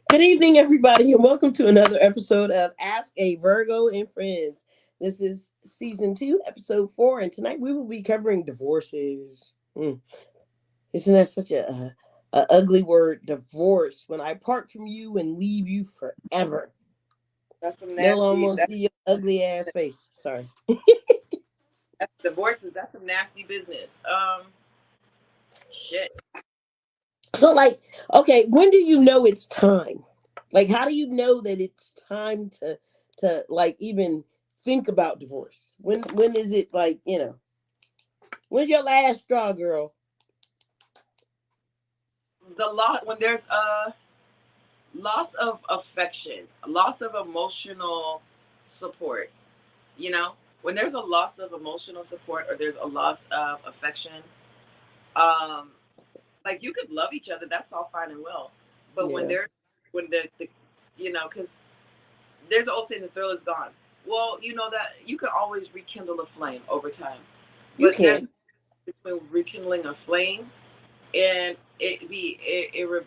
Good evening, everybody, and welcome to another episode of Ask a Virgo and Friends. This is season 2, episode 4, and tonight we will be covering divorces. Isn't that such a ugly word, divorce? When I part from you and leave you forever, That's some they'll nasty. almost see your ugly ass face. Sorry. That's divorces. That's some nasty business. Shit. So, like, okay, when do you know it's time? Like, how do you know that it's time to like even think about divorce? When is it like when's your last straw, girl? The loss when there's a loss of affection, a loss of emotional support. You know, when there's a loss of emotional support or there's a loss of affection, um, like you could love each other. That's all fine and well, but Yeah, when the because there's an old saying, the thrill is gone. Well, you know that you can always rekindle a flame over time, you but there's can. between rekindling a flame and it be And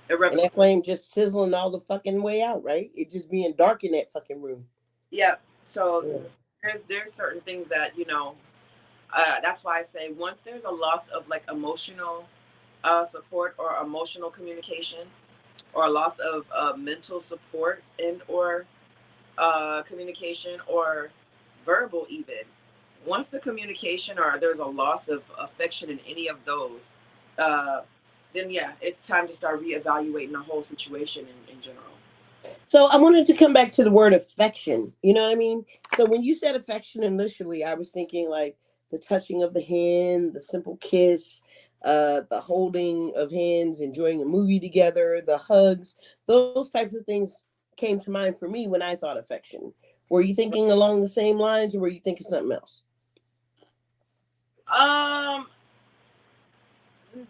that irrevocable. flame just sizzling all the fucking way out, right? It just being dark in that fucking room. Yeah. So Yeah. there's certain things that that's why I say once there's a loss of like emotional support or emotional communication or a loss of mental support and or communication or verbal even. Once the communication or there's a loss of affection in any of those, uh, then yeah, it's time to start reevaluating the whole situation in general. So I wanted to come back to the word affection. You know what I mean? So when you said affection initially, I was thinking like the touching of the hand, the simple kiss, the holding of hands, enjoying a movie together, the hugs. Those types of things came to mind for me when I thought affection. Were you thinking along the same lines, or were you thinking something else? Um,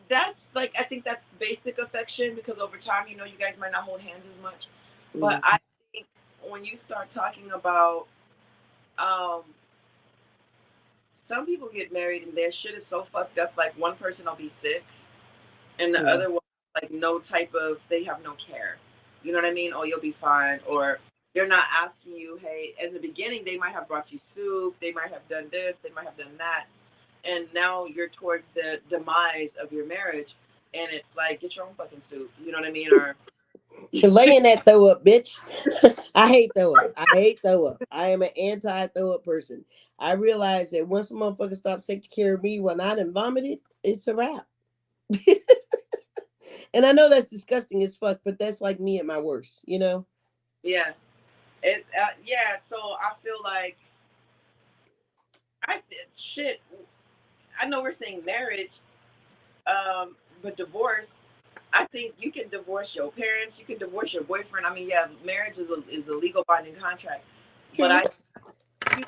that's like I think that's basic affection because over time, you guys might not hold hands as much, but Mm. I think when you start talking about um some people get married and their shit is so fucked up. Like one person will be sick, and the Yeah. other one like no type of they have no care. You know what I mean? Oh, you'll be fine. Or they're not asking you, hey, in the beginning they might have brought you soup, they might have done this, they might have done that. And now you're towards the demise of your marriage and it's like get your own fucking soup. You know what I mean? Or Laying that throw up, bitch. I hate throw up. I hate throw up. I am an anti throw up person. I realize that once a motherfucker stops taking care of me when I done vomited, it's a wrap. And I know that's disgusting as fuck, but that's like me at my worst, you know? yeah. Yeah, so I feel like I shit. I know we're saying marriage, but divorce. I think you can divorce your parents. You can divorce your boyfriend. I mean, yeah, marriage is a legal binding contract, but True. you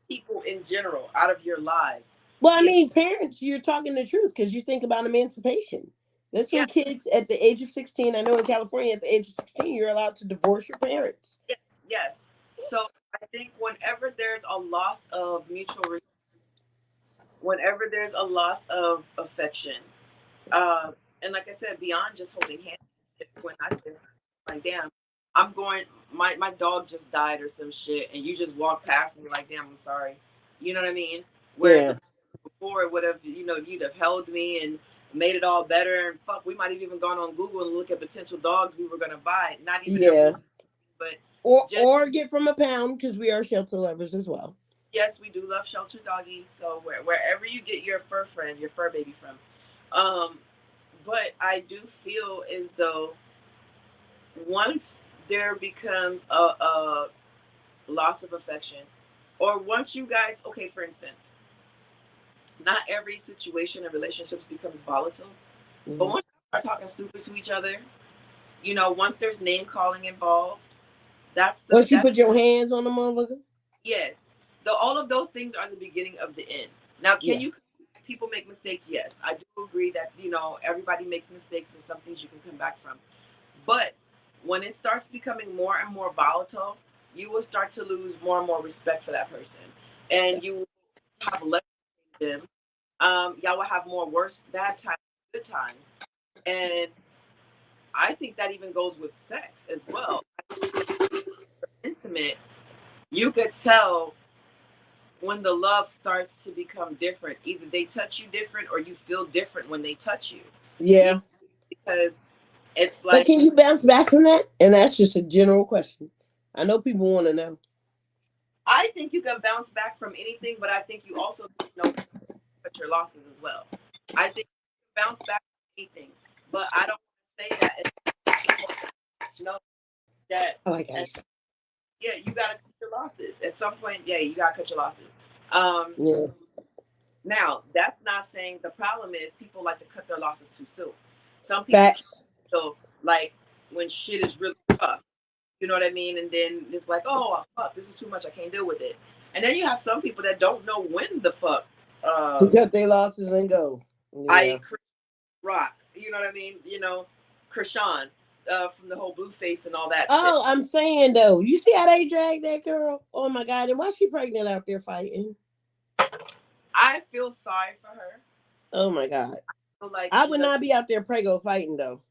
people in general out of your lives. Well, I If mean, parents, you're talking the truth because you think about emancipation. That's yeah, when kids at the age of 16, I know in California, at the age of 16, you're allowed to divorce your parents. yes, yes. So I think whenever there's a loss of whenever there's a loss of affection, uh, and like I said, beyond just holding hands, when I said like, damn, I'm going, my dog just died or some shit, and you just walk past and you're like, damn, I'm sorry. You know what I mean? Whereas Yeah. before it would have, you'd have held me and made it all better. And fuck, we might have even gone on Google and look at potential dogs we were gonna buy. Not even ever, Yeah. but Or just or get from a pound because we are shelter lovers as well. yes, we do love shelter doggies. So wherever you get your fur friend, your fur baby from, um, but I do feel as though once there becomes a loss of affection, or once you guys, okay, for instance, not every situation in relationships becomes volatile, but Mhm. once you start talking stupid to each other, once there's name calling involved, that's the Once you that put your hands on the motherfucker, yes, the all of those things are the beginning of the end. Now, can you yes. people make mistakes? Yes, I do agree that everybody makes mistakes and some things you can come back from. But when it starts becoming more and more volatile, you will start to lose more and more respect for that person, and you will have less of them. Y'all will have more worse bad times, good times, and I think that even goes with sex as well. Intimate, you could tell when the love starts to become different. Either they touch you different or you feel different when they touch you. You Yeah. because it's But like can you bounce back from that? And that's just a general question. I know people want to know. I think you can bounce back from anything, but I think you also know cut your losses as well. I think you can bounce back from anything, but I don't say that. No, that I like and ice. yeah, you gotta cut your losses at some point. Yeah, you gotta cut your losses. Um, Yeah. Now that's not saying the problem is people like to cut their losses too soon. Some people Facts. so like when shit is really rough, you know what I mean, and then it's like, oh fuck, this is too much, I can't deal with it. And then you have some people that don't know when the fuck To cut their losses and go. Yeah. I rock. You know what I mean? Krishan from the whole Blueface and all that shit. Oh, I'm saying though, you see how they drag that girl? Oh my god! And why she pregnant out there fighting? I feel sorry for her. Oh my god! I feel like I she would does not be out there prego fighting though.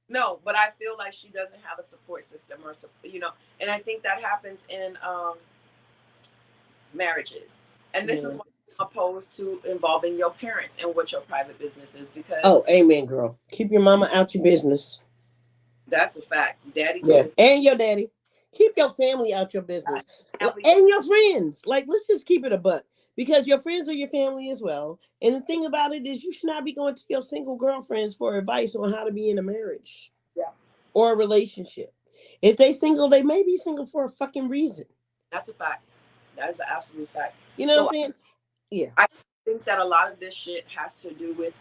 no, but I feel like she doesn't have a support system or and I think that happens in marriages. And this is Yeah. why I'm opposed to involving your parents in what your private business is because Oh, amen, girl. Keep your mama out your business. that's a fact. Daddy Yeah, too. and your daddy. Keep your family out your business, Family. and your friends. Like, let's just keep it a buck because your friends are your family as well. And the thing about it is, you should not be going to your single girlfriends for advice on how to be in a marriage Yeah, or a relationship. If they single, they may be single for a fucking reason. that's a fact. That is an absolute fact. You know what I'm So saying? Yeah. I think that a lot of this shit has to do with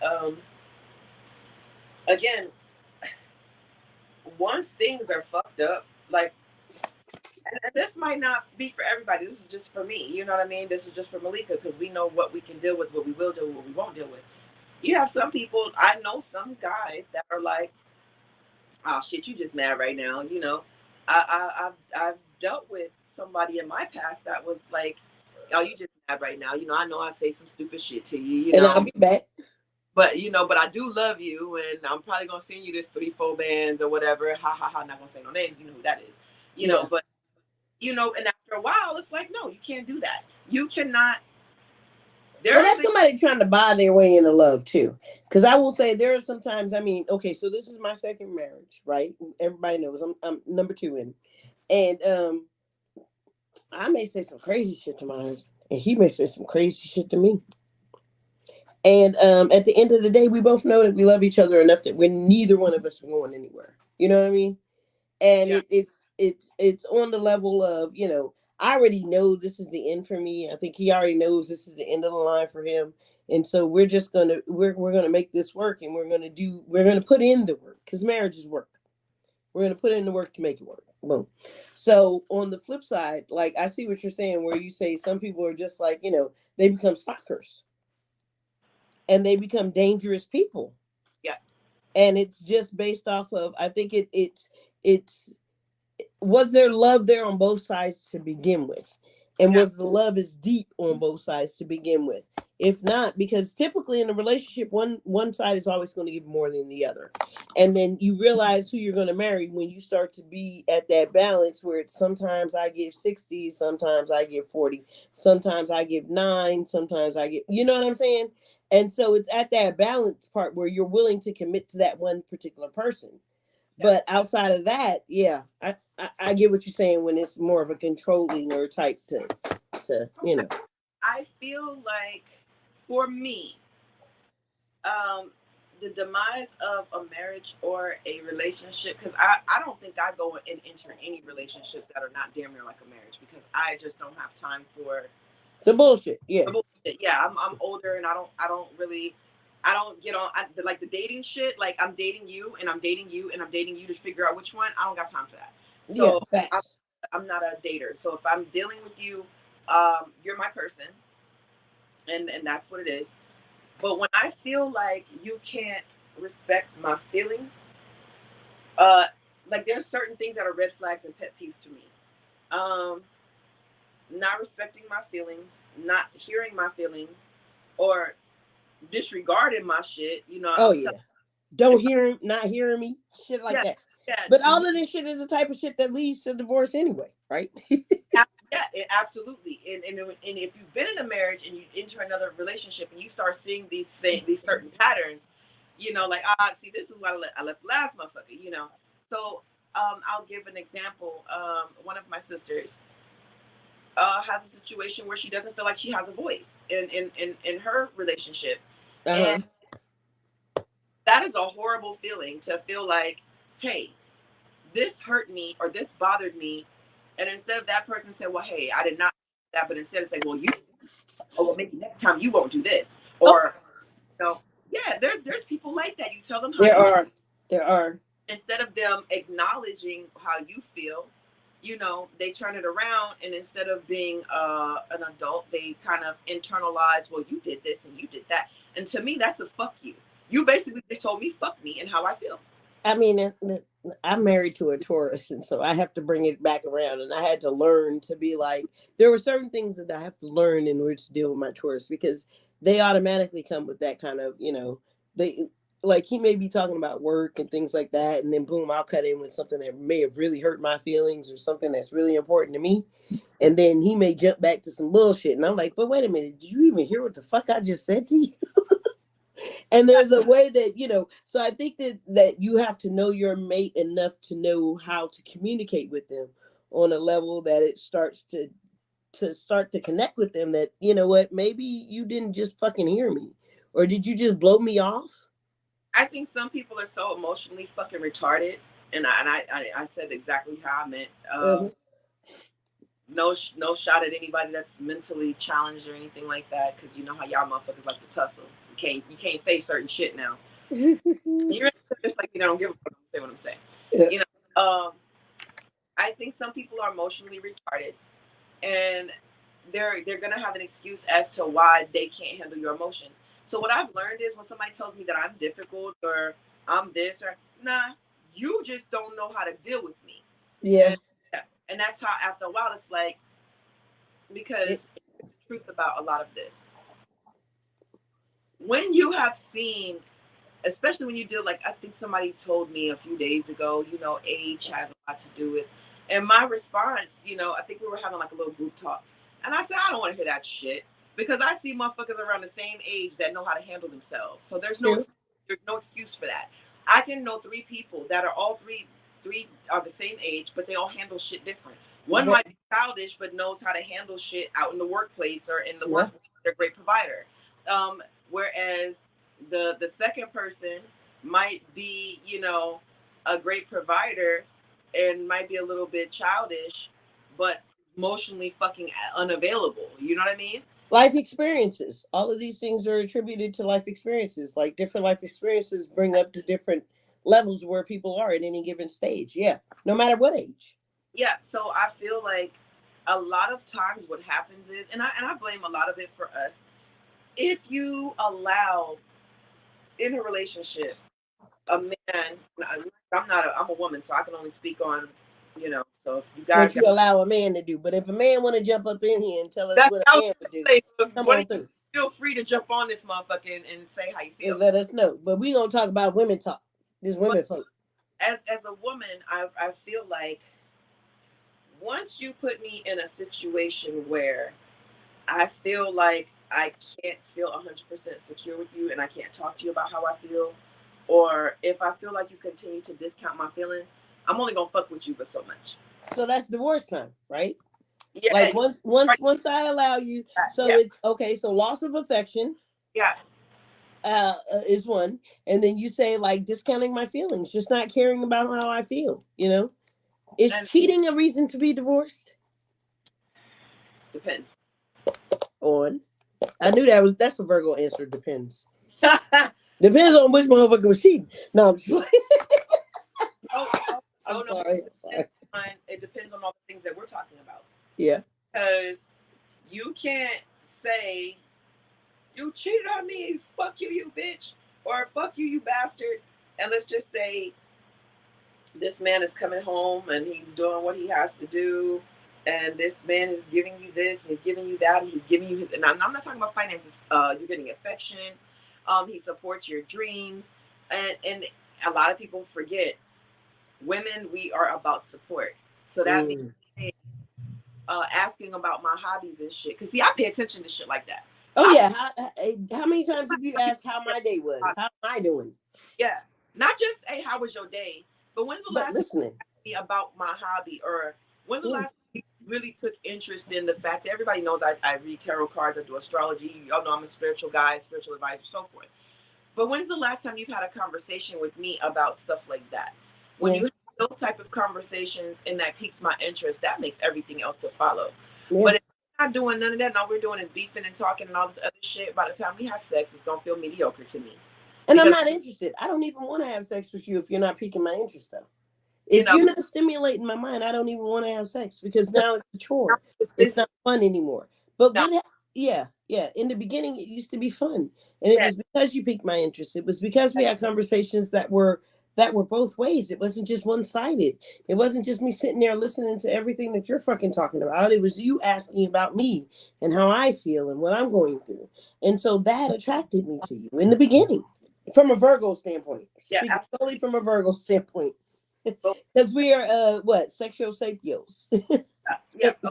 again, once things are fucked up, like and this might not be for everybody. This is just for me. You know what I mean? This is just for Malika because we know what we can deal with, what we will deal with, what we won't deal with. You have some people, I know some guys that are like, oh shit, you just mad right now. I've dealt with somebody in my past that was like, oh, you just mad right now. I know I say some stupid shit to you, And I'll be back. but I do love you, and I'm probably gonna send you this 3-4 bands or whatever. Ha ha ha. Not gonna say no names. You know who that is. Yeah. But and after a while, it's like, no, you can't do that. You cannot. Well, There are that's things. somebody trying to buy their way into love too. Because I will say there are sometimes. I mean, okay, so this is my second marriage, right? Everybody knows I'm number two in, and I may say some crazy shit to my husband, and he may say some crazy shit to me. And at the end of the day, we both know that we love each other enough that we're neither one of us are going anywhere. You know what I mean? And Yeah, it's on the level of I already know this is the end for me. I think he already knows this is the end of the line for him, and so we're gonna make this work, and we're gonna put in the work because marriage is work. We're gonna put in the work to make it work. Boom. So on the flip side, like I see what you're saying, where you say some people are just like they become stalkers and they become dangerous people, yeah, and it's just based off of I think it's was there love there on both sides to begin with, and yeah, was the love is deep on both sides to begin with? If not, because typically in a relationship one side is always going to give more than the other, and then you realize who you're going to marry when you start to be at that balance where it's sometimes I give 60, sometimes I give 40, sometimes I give 9, sometimes I give, you know what I'm saying? And so it's at that balance part where you're willing to commit to that one particular person. yeah. But outside of that, yeah, I get what you're saying when it's more of a controlling or type to. I feel like for me, um, the demise of a marriage or a relationship, because I don't think I go and enter any relationships that are not damn near like a marriage because I just don't have time for The bullshit, yeah. the bullshit. Yeah, I'm older and I don't get on like the dating shit. Like I'm dating you and I'm dating you and I'm dating you to figure out which one. I don't got time for that. Yeah, So I'm, facts. I'm not a dater. So if I'm dealing with you, you're my person, and that's what it is. But when I feel like you can't respect my feelings, uh, like there's certain things that are red flags and pet peeves to me. Um, Not respecting my feelings, not hearing my feelings, or disregarding my shit. Oh yeah. don't hear him, not hearing me, shit like Yeah, that. yeah, But all of this shit is the type of shit that leads to divorce anyway, right? yeah, absolutely. And if you've been in a marriage and you enter another relationship and you start seeing these certain patterns, like see, this is what I left the last motherfucker, So I'll give an example. One of my sisters has a situation where she doesn't feel like she has a voice in her relationship, and Uh-huh. that is a horrible feeling to feel like, hey, this hurt me or this bothered me, and instead of that person say, well, hey, I did not do that, but instead of say, well, you, or well, maybe next time you won't do this, Oh, or yeah, there's people like that. You tell them how there you, are. There are. instead of them acknowledging how you feel, they turn it around, and instead of being an adult, they kind of internalize, well, you did this and you did that, and to me, that's a fuck you. You basically just told me fuck me and how I feel. I mean, I'm married to a Taurus, and so I have to bring it back around. And I had to learn to be like, there were certain things that I have to learn in order to deal with my Taurus because they automatically come with that kind of, they like he may be talking about work and things like that, and then boom, I'll cut in with something that may have really hurt my feelings or something that's really important to me, and then he may jump back to some bullshit, and I'm like, but wait a minute, did you even hear what the fuck I just said to you? And there's a way that so I think that you have to know your mate enough to know how to communicate with them on a level that it starts to start to connect with them, that what, maybe you didn't just fucking hear me, or did you just blow me off? I think some people are so emotionally fucking retarded, and I said exactly how I meant. Uh-huh. No shot at anybody that's mentally challenged or anything like that, because you know how y'all motherfuckers like to tussle. You can't say certain shit now. You're just like, don't give a fuck. Say what I'm saying. Yeah. You know. I think some people are emotionally retarded, and they're gonna have an excuse as to why they can't handle your emotions. So what I've learned is when somebody tells me that I'm difficult or I'm this or nah, you just don't know how to deal with me. Yeah. And yeah, and that's how after a while it's like, It, because the truth about a lot of this, when you have seen, especially when you deal, like I think somebody told me a few days ago, age has a lot to do with. And my response, I think we were having like a little group talk, and I said I don't want to hear that shit because I see motherfuckers around the same age that know how to handle themselves. So true. there's no excuse for that. I can know three people that are all three are the same age, but they all handle shit different. One might be childish, but knows how to handle shit out in the workplace or in the Yeah. workplace. They're a great provider. Whereas the second person might be, a great provider and might be a little bit childish, but emotionally fucking unavailable. You know what I mean? Life experiences, all of these things are attributed to life experiences. Like different life experiences bring up the different levels where people are at any given stage, yeah, no matter what age. Yeah. So I feel like a lot of times what happens is, and I blame a lot of it for us. If you allow in a relationship a man, I'm a woman, so I can only speak on, so if you guys What you got allow a man to do. But if a man want to jump up in here and tell us that, what I a was man would do, gonna say, come what do on you through feel free to jump on this motherfucker and say how you feel. and let us know. But we gonna talk about women talk. This But women folk. as a woman, I feel like once you put me in a situation where I feel like I can't feel 100% secure with you and I can't talk to you about how I feel, or if I feel like you continue to discount my feelings, I'm only gonna fuck with you but so much. So that's divorce time, right? Yeah, Like once I allow you, so yeah, it's okay. So loss of affection yeah. is one, and then you say like discounting my feelings, just not caring about how I feel. Is And cheating a reason to be divorced? depends. On, I knew that's a Virgo answer. Depends. oh, Depends on which motherfucker was cheating. No, I'm just like, oh, I'm oh no, sorry. I'm sorry. it depends on all the things that we're talking about. Yeah. Because you can't say you cheated on me, fuck you, you bitch, or fuck you, you bastard. And let's just say this man is coming home and he's doing what he has to do, and this man is giving you this and he's giving you that and he's giving you his, and I'm not talking about finances. You're getting affection. He supports your dreams. And a lot of people forget, women, we are about support. So that means Mm. asking about my hobbies and shit. Cause see, I pay attention to shit like that. Oh I yeah. How many times have you asked how my day was? How am I doing? Yeah, not just hey, how was your day, but when's the But last time listening. you asked me about my hobby, or when's the Yeah. last time you really took interest in the fact that everybody knows I read tarot cards, I do astrology, y'all know I'm a spiritual guy, spiritual advisor, so forth. But when's the last time you've had a conversation with me about stuff like that? When Yeah. you have those type of conversations and that piques my interest, that makes everything else to follow. Yeah. But if we're not doing none of that, and all we're doing is beefing and talking and all this other shit, by the time we have sex, it's gonna feel mediocre to me. And I'm Because not interested. I don't even want to have sex with you if you're not piquing my interest, though. you If know, you're not stimulating my mind, I don't even want to have sex because now it's a chore. It's this not fun anymore. But no, yeah, yeah. In the beginning, it used to be fun, and it yeah, was because you piqued my interest. It was because we had conversations that were both ways. It wasn't just one sided. It wasn't just me sitting there listening to everything that you're fucking talking about. It was you asking about me and how I feel and what I'm going through, and so that attracted me to you in the beginning, from a Virgo standpoint. yeah, Speaking solely from a Virgo standpoint. absolutely. Because we are what sexual sapios, Yeah, yeah.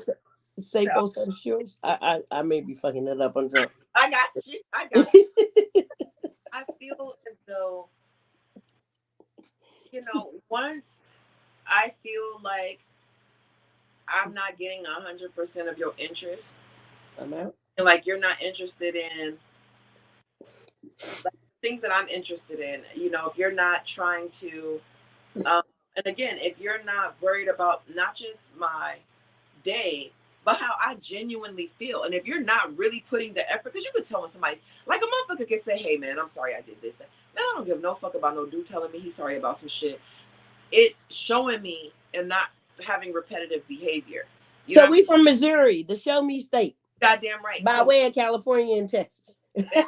sapiosexuals. I may be fucking that up. I'm sorry. I got you. I got you. I feel as though, once I feel like I'm not getting 100% of your interest, I'm out. and like you're not interested in like things that I'm interested in, if you're not trying to, um, and again, if you're not worried about not just my day, but how I genuinely feel. And if you're not really putting the effort, because you could tell when somebody, like a motherfucker can say, hey man, I'm sorry I did this. Man, I don't give no fuck about no dude telling me he's sorry about some shit. It's showing me and not having repetitive behavior. You know So what I mean? we from Missouri, the show me state, Goddamn right. by So way of California and Texas. the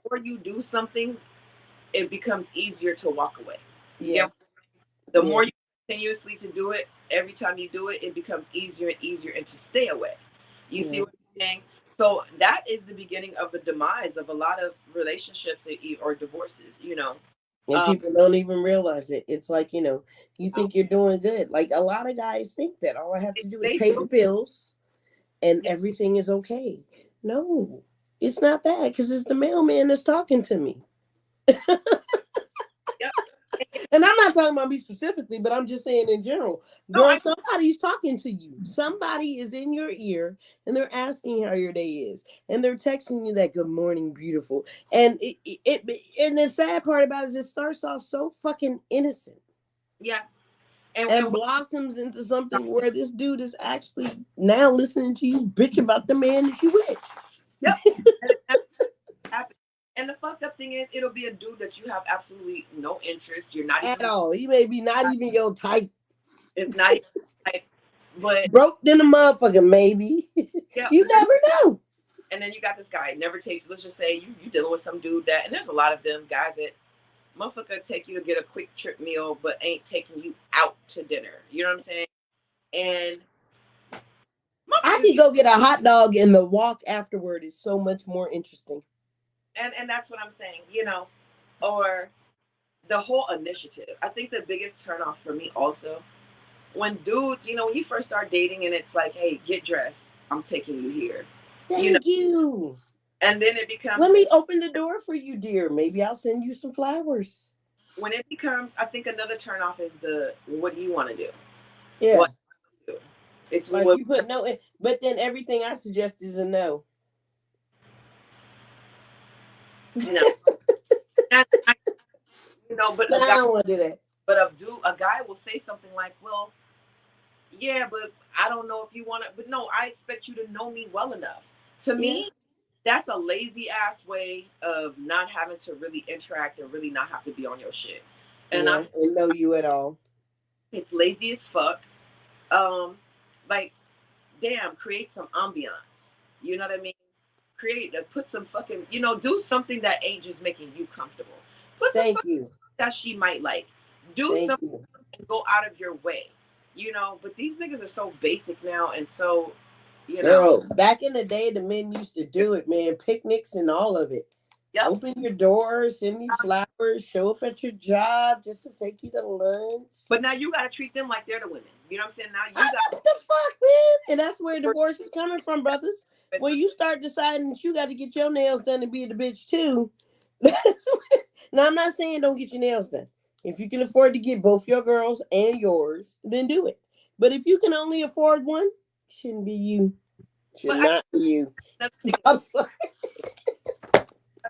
more you do something, it becomes easier to walk away. You Yeah, get the yeah, more you continuously to do it, every time you do it, it becomes easier and easier and to stay away. You see yeah. what I'm saying? So that is the beginning of the demise of a lot of relationships or divorces. And Um, people don't even realize it. It's like, you think you're doing good. Like a lot of guys think that all I have to do is they pay the do. bills and Yeah, everything is okay. No, it's not that because it's the mailman that's talking to me. yeah. And I'm not talking about me specifically, but I'm just saying in general. No, Girl, somebody's talking to you. Somebody is in your ear and they're asking how your day is. And they're texting you that good morning, beautiful. And and the sad part about it is it starts off so fucking innocent yeah. And and and blossoms into something where this dude is actually now listening to you bitch about the man that you with. yep. And it happens. And the fucked up thing is, it'll be a dude that you have absolutely no interest. You're not At even. all. He may be not even your type. It's not even like, but Broke than a motherfucker, maybe. yeah. You never know. And then you got this guy never takes. Let's just say you dealing with some dude that, and there's a lot of them guys that motherfucker take you to get a quick trip meal, but ain't taking you out to dinner. You know what I'm saying? And I motherfuckers can get, go get a hot dog and the walk afterward is so much more interesting. and that's what I'm saying. Or the whole initiative. I think the biggest turnoff for me also when dudes, when you first start dating and it's like, hey, get dressed. I'm taking you here. You know, Thank you. and then it becomes Let me open the door for you, dear. Maybe I'll send you some flowers. when it becomes. I think another turnoff is the what do you want to do? Yeah. What do you do? It's Like what you put no in, but then everything I suggest is a no. no. I, but No, a I guy, don't want to do that. but a guy will say something like, well, yeah, but I don't know if you want to. But no, I expect you to know me well enough. To Yeah. me, that's a lazy ass way of not having to really interact and really not have to be on your shit. And Yeah. And know you at all. it's lazy as fuck. Um, like, damn, create some ambiance. You know what I mean? Put some fucking, do something that ain't just making you comfortable. Put some Thank fucking you. that she might like. Do Thank something you. and go out of your way. But these niggas are so basic now and so, you know, Girl, back in the day, the men used to do it, man. Picnics and all of it. yep. Open your door, send me flowers. hours, show up at your job just to take you to lunch. But now you got to treat them like they're the women. You know what I'm saying? Now you got What the fuck, man? And that's where divorce is coming from, brothers. When to. you start deciding that you got to get your nails done and be the bitch too. That's now, I'm not saying don't get your nails done. If you can afford to get both your girls and yours, then do it. But if you can only afford one, shouldn't be you. Should But I not be you. another thing I'm sorry. I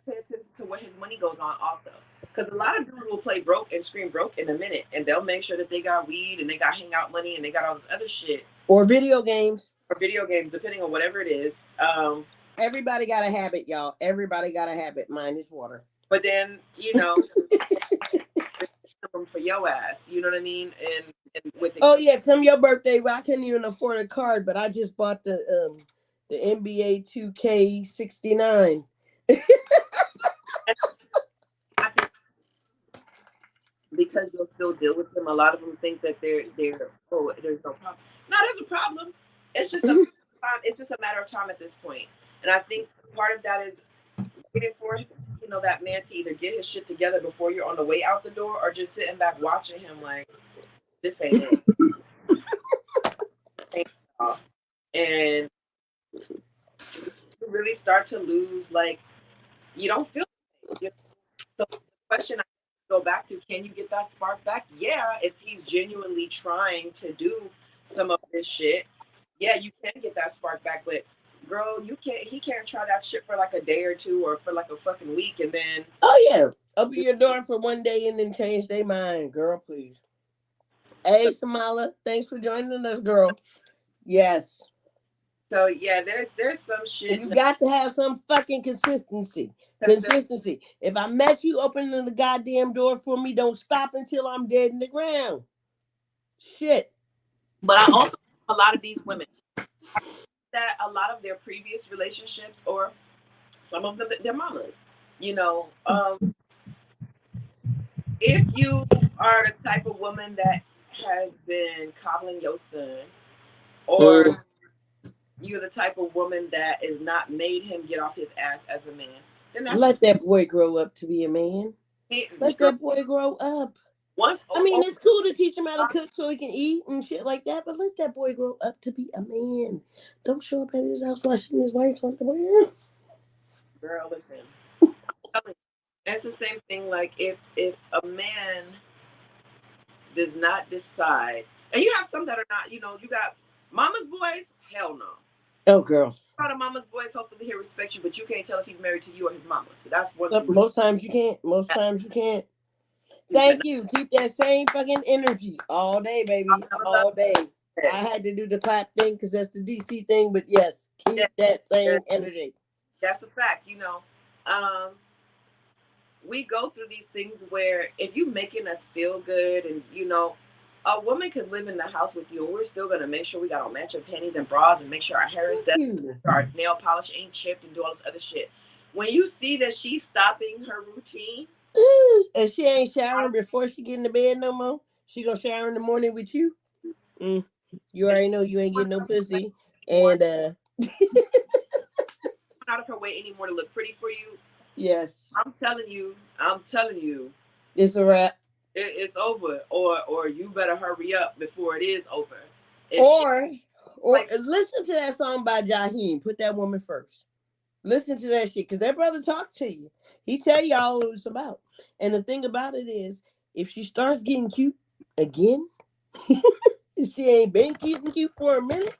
pay attention to where his money goes on also. Because a lot of dudes will play broke and scream broke in a minute, and they'll make sure that they got weed and they got hangout money and they got all this other shit Or video games. or video games, depending on whatever it is. Everybody got a habit, y'all. Everybody got a habit. Mine is water. But then for your ass, you know what I mean? And with Oh yeah, come your birthday. Well, I couldn't even afford a card, but I just bought the NBA 2K69. I think because you'll still deal with them, a lot of them think that they're there's no problem. No, there's a problem. It's just a time. It's just a matter of time at this point. And I think part of that is waiting for that man to either get his shit together before you're on the way out the door, or just sitting back watching him like this ain't it. And you really start to lose, like, you don't feel you know? So the question I go back to, can you get that spark back? Yeah, if he's genuinely trying to do some of this shit, yeah, you can get that spark back. But girl, he can't try that shit for like a day or two or for like a fucking week, and then Yeah, open your door for one day and then change their mind, girl, please. Hey, Samala, thanks for joining us, girl. Yes. So yeah, there's some shit. You got to have some fucking consistency. Consistency. If I met you opening the goddamn door for me, don't stop until I'm dead in the ground. Shit. But I also a lot of these women that a lot of their previous relationships, or some of them their mamas, if you are the type of woman that has been coddling your son, or you're the type of woman that is not made him get off his ass as a man, then let that boy grow up to be a man. Let that boy grow up. I mean, it's cool to teach him how to cook so he can eat and shit like that, but let that boy grow up to be a man. Don't show up at his house washing his wife's underwear. Girl, listen. It's the same thing. Like if a man does not decide, and you have some that are not, you got mama's boys, hell no. Oh, girl. A lot of mama's boys, hopefully he'll respect you, but you can't tell if he's married to you or his mama. So that's one thing. Most times you can't. Most times you can't. Thank you. Keep that same fucking energy all day, baby. All day. I had to do the clap thing because that's the DC thing, but yes, keep that same energy. That's a fact. We go through these things where if you making us feel good, and a woman could live in the house with you and we're still gonna make sure we got on matching panties and bras and make sure our hair is done, our nail polish ain't chipped, and do all this other shit. When you see that she's stopping her routine and she ain't showering before she get in the bed no more, she gonna shower in the morning with you. You already know you ain't getting no pussy, and out of her way anymore to look pretty for you. Yes, I'm telling you, it's a wrap. It's over, or you better hurry up before it is over. Or listen to that song by Jaheim. Put that woman first. Listen to that shit, because that brother talked to you. He tell you all what it's about. And the thing about it is, if she starts getting cute again, she ain't been cute for a minute,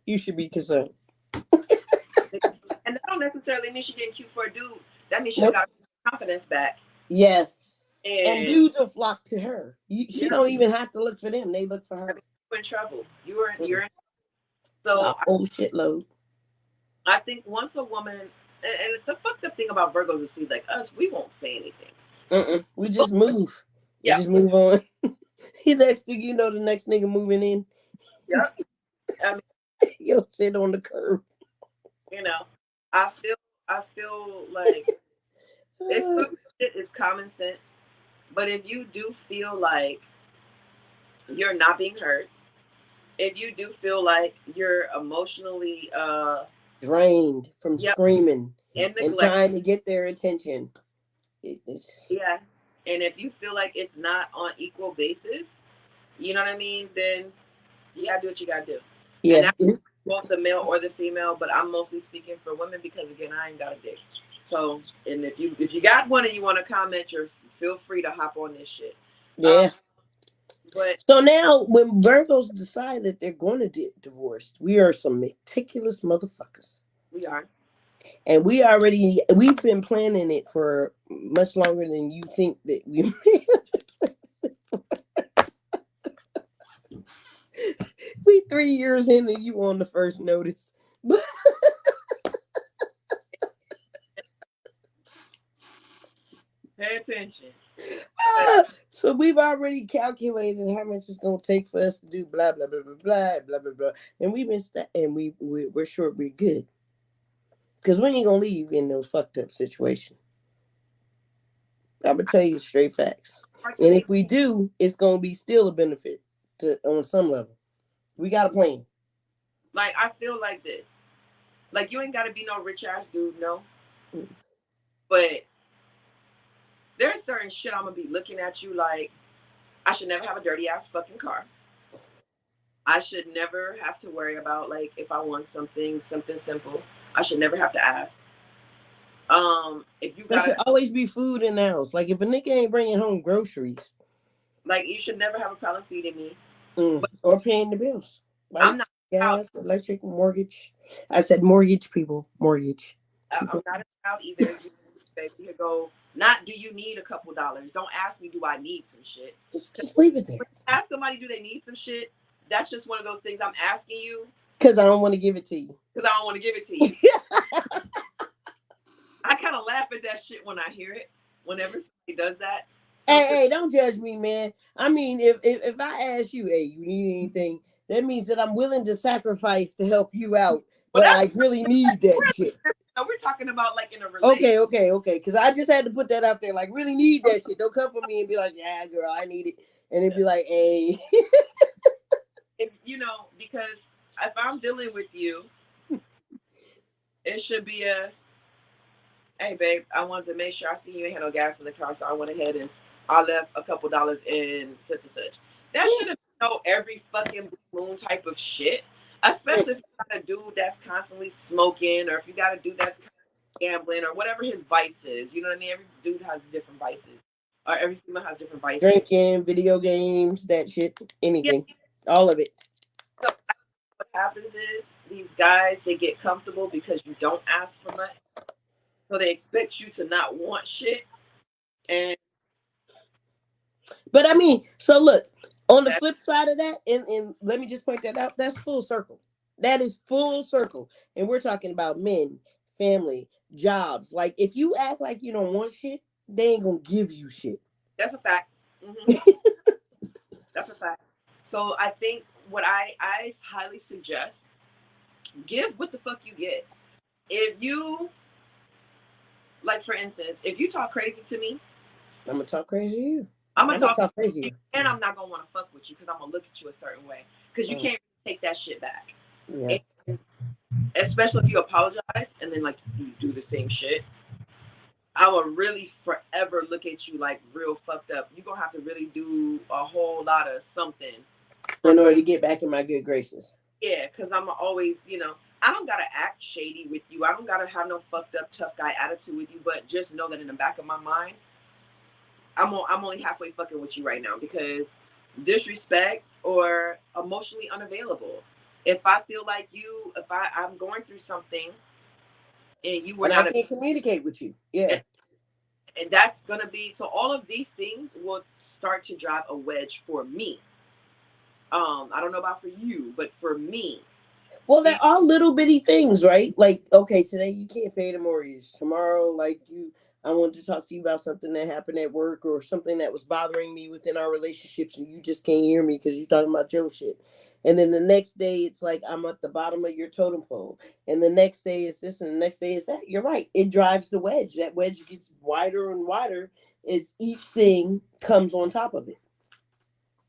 you should be concerned. And that don't necessarily mean she getting cute for a dude. That means she got confidence back. Yes. And dudes will flock to her. She don't even have to look for them. They look for her. You're in trouble. You're in. So shitload. I think once a woman, and the fucked up thing about Virgos is, see, like us, we won't say anything. We just move. Yeah. Just move on. Next thing you know, the next nigga moving in. Yep. I mean, you'll sit on the curb. I feel like it's common sense. But if you do feel like you're not being heard, if you do feel like you're emotionally drained from screaming and trying to get their attention, It's Yeah. And if you feel like it's not on equal basis, you know what I mean, then you gotta do what you gotta do. And yeah. that's both the male or the female, but I'm mostly speaking for women because again, I ain't got a dick. So, and if you got one and you want to comment, you're feel free to hop on this shit. Um, Yeah. but So now, when Virgos decide that they're going to get divorced, we are some meticulous motherfuckers, we are and we've been planning it for much longer than you think that we. We 3 years in and you on the first notice, but pay attention. But so we've already calculated how much it's gonna take for us to do blah blah blah blah blah blah blah blah, and we've been and we're sure we're good because we ain't gonna leave in no fucked up situation. I'm gonna tell you straight facts. hard to And make if we do, it's gonna be still a benefit to on some level. We got a plan. like I feel like this. Like you ain't gotta be no rich ass dude, no. But there's certain shit I'm gonna be looking at you like I should never have a dirty ass fucking car. I should never have to worry about like if I want something simple. I should never have to ask. If you There should gotta always be food in the house. Like if a nigga ain't bringing home groceries, like you should never have a problem feeding me. But or paying the bills, I'm not lights, out. gas, electric, mortgage. I said mortgage, people, mortgage. I'm not out either. You baby, here go. Not do you need a couple dollars? Don't ask me do I need some shit. Just leave it there. Ask somebody do they need some shit. That's just one of those things I'm asking you Because I don't want to give it to you. because I don't want to give it to you. I kind of laugh at that shit when I hear it. Whenever somebody does that, so Hey, don't judge me, man. I mean, if I ask you, hey, you need anything, that means that I'm willing to sacrifice to help you out, but but that's I really need that shit. we're talking about like in a relationship. Okay. Because I just had to put that out there. Like, really need that shit. Don't come for me and be like, yeah, girl, I need it. And it'd be like, hey. If you know, because if I'm dealing with you, it should be a hey babe, I wanted to make sure I see you ain't had no gas in the car, so I went ahead and I left a couple dollars in such and such. That shouldn't know every fucking blue moon type of shit. Especially if you got a dude that's constantly smoking, or if you got a dude that's gambling, or whatever his vice is. You know what I mean? Every dude has different vices, or every female has different vices. Drinking, video games, that shit, Yeah. anything. All of it. So what happens is these guys they get comfortable because you don't ask for much, so they expect you to not want shit, and But I mean, so look, on the that flip side of that, and let me just point that out, that's full circle. That is full circle. And we're talking about men, family, jobs. Like if you act like you don't want shit, they ain't gonna give you shit. that's a fact. Hmm. That's a fact. So I think what I highly suggest give what the fuck you get. If you like, for instance, if you talk crazy to me, I'm gonna talk crazy to you. I'm gonna I'm gonna talk talk crazy crazy to to you, you. and I'm not gonna want to fuck with you because I'm gonna look at you a certain way because you Mm, can't take that shit back. yeah. And especially if you apologize and then like you do the same shit, I will really forever look at you like real fucked up. You're gonna have to really do a whole lot of something for In me. order to get back in my good graces. Yeah, because I'm always, I don't gotta act shady with you. I don't gotta have no fucked up tough guy attitude with you. But just know that in the back of my mind, I'm only halfway fucking with you right now because disrespect or emotionally unavailable. If I feel like I'm going through something and you were And I not, can't communicate with you. Yeah. and, and that's gonna be so. All of these things will start to drive a wedge for me. I don't know about for you, but for me, Well, the they're all little bitty things, right? Like, okay, today you can't pay the mortgage. Tomorrow, I wanted to talk to you about something that happened at work or something that was bothering me within our relationships, and you just can't hear me because you're talking about your shit. And then the next day, it's like I'm at the bottom of your totem pole, and the next day is this, and the next day is that. You're right. It drives the wedge. That wedge gets wider and wider as each thing comes on top of it.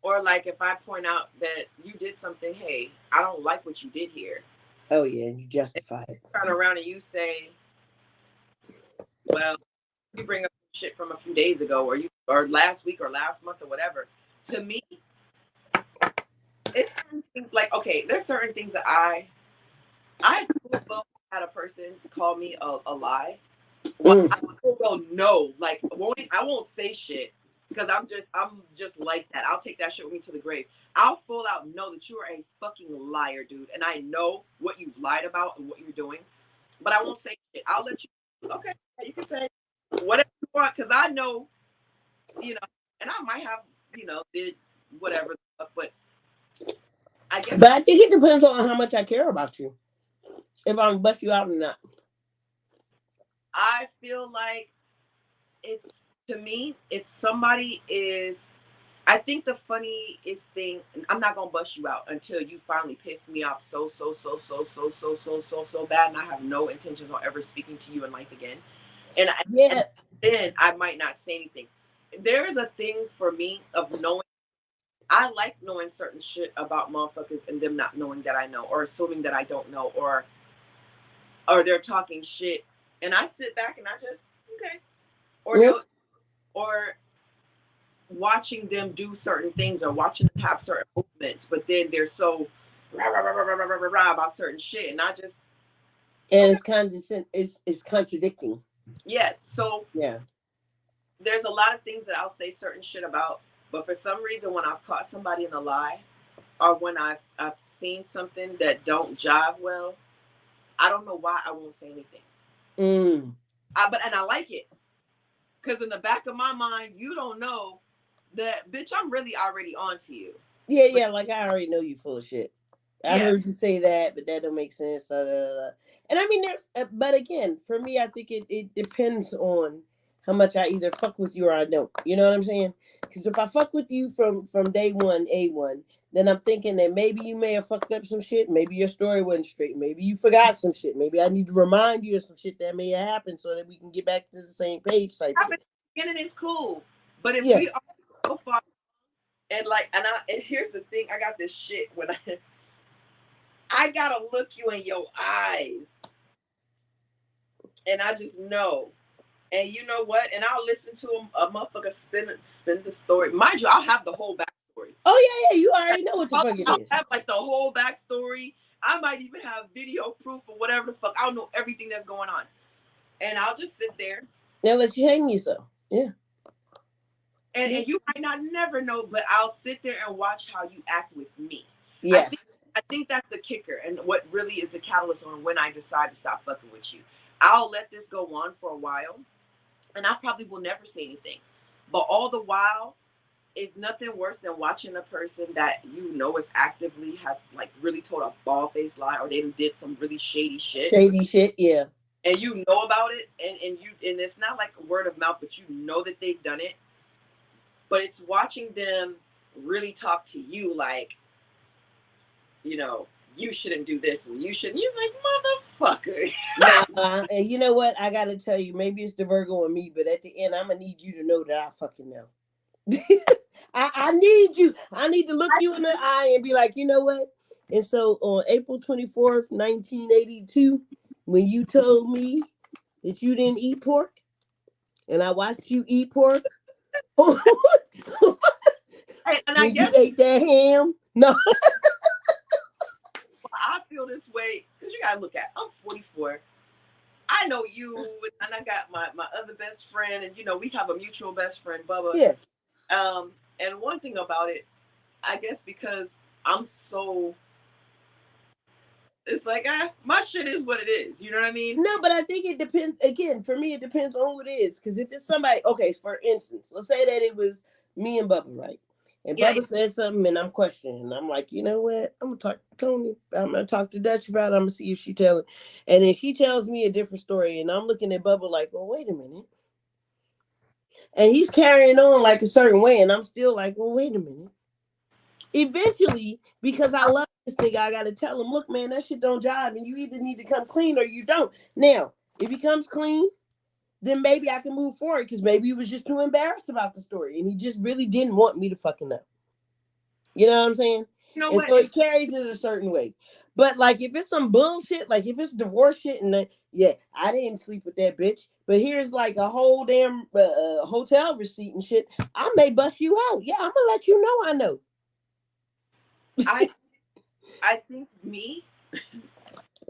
or like if I point out that you did something, hey, I don't like what you did here. Oh yeah, and you And justify it. you turn around and you say, well, you bring up shit from a few days ago, or last week or last month or whatever. To me, it's certain things like, okay, there's certain things that I full well had a person call me a lie. Well, I Mm. full well know, like I won't say shit because I'm just like that. I'll take that shit with me to the grave. I'll full out know that you are a fucking liar, dude, and I know what you've lied about and what you're doing, but I won't say shit. I'll let you. Okay, you can say whatever you want because I know, you know, and I might have, did whatever, but I guess But I think it depends on how much I care about you. If I'm gonna bust you out or not. I feel like it's, to me, if somebody is, I think the funniest thing, I'm not gonna bust you out until you finally piss me off so bad, and I have no intentions on ever speaking to you in life again. And Yeah. then I might not say anything. There is a thing for me of knowing. I like knowing certain shit about motherfuckers and them not knowing that I know, or assuming that I don't know, or they're talking shit, and I sit back and I just, okay, or Mm. they'll, or watching them do certain things or watching them have certain movements, but then they're so about certain shit, and I just, And okay, it's kind of it's contradicting. yes. So Yeah. there's a lot of things that I'll say certain shit about, but for some reason, when I've caught somebody in a lie, or when I've seen something that don't jive well, I don't know why I won't say anything. Mm. And I like it because in the back of my mind, you don't know that, bitch. I'm really already on to you, Yeah, but yeah. Like I already know you full of shit. I yeah, heard you say that, but that don't make sense. And I mean, but again, for me, I think it depends on how much I either fuck with you or I don't. You know what I'm saying? Because if I fuck with you from day one, A1, then I'm thinking that maybe you may have fucked up some shit. Maybe your story wasn't straight. Maybe you forgot some shit. Maybe I need to remind you of some shit that may have happened so that we can get back to the same page type happened shit. at the beginning is cool, but if Yeah. we are so far, and like, and here's the thing, I got this shit when I gotta look you in your eyes, and I just know. And you know what? And I'll listen to a motherfucker spin the story. Mind you, I'll have the whole backstory. Oh yeah, yeah. You already know what the I'll, fuck it I'll is. have like the whole backstory. I might even have video proof or whatever the fuck. I'll know everything that's going on, and I'll just sit there. Now let you hang yourself. Yeah. Yeah. And you might not never know, but I'll sit there and watch how you act with me. I think Yes. I think that's the kicker, and what really is the catalyst on when I decide to stop fucking with you. I'll let this go on for a while, and I probably will never say anything. But all the while, is nothing worse than watching a person that you know is actively has like really told a bald faced lie, or they did some really shady shit, Shady shit. Yeah. and you know about it, and it's not like word of mouth, but you know that they've done it. But it's watching them really talk to you like, you know, you shouldn't do this and you shouldn't. You're like, motherfucker. Nah, and you know what? I gotta tell you, maybe it's the Virgo in me, but at the end, I'm gonna need you to know that I fucking know. I need you. I need to look you in the eye and be like, you know what? And so on April 24th, 1982, when you told me that you didn't eat pork, and I watched you eat pork, when And I you guess ate that ham, no, I feel this way because you gotta look at. I'm 44. I know you, and I got my other best friend, and we have a mutual best friend, Bubba. yeah. And one thing about it, I guess because I'm so, it's like, my shit is what it is. You know what I mean? No, but I think it depends. Again, for me, it depends on who it is. Because if it's somebody, okay, for instance, let's say that it was me and Bubba, right? And Yeah, yeah. Bubba says something, and I'm questioning. And I'm like, you know what? I'm gonna talk to Tony. I'm gonna talk to Dutch about it. I'm gonna see if she tell it. And then she tells me a different story, and I'm looking at Bubba like, well, wait a minute. And he's carrying on like a certain way, and I'm still like, well, wait a minute. Eventually, because I love this nigga, I gotta tell him, look, man, that shit don't jive, and you either need to come clean or you don't. Now, if he comes clean, then maybe I can move forward because maybe he was just too embarrassed about the story and he just really didn't want me to fucking know. You know what I'm saying? You know And what? so he carries it a certain way. But like if it's some bullshit, like if it's divorce shit and yeah, I didn't sleep with that bitch, but here's like a whole damn hotel receipt and shit. I may bust you out. Yeah, I'm gonna let you know. I know. I I think me,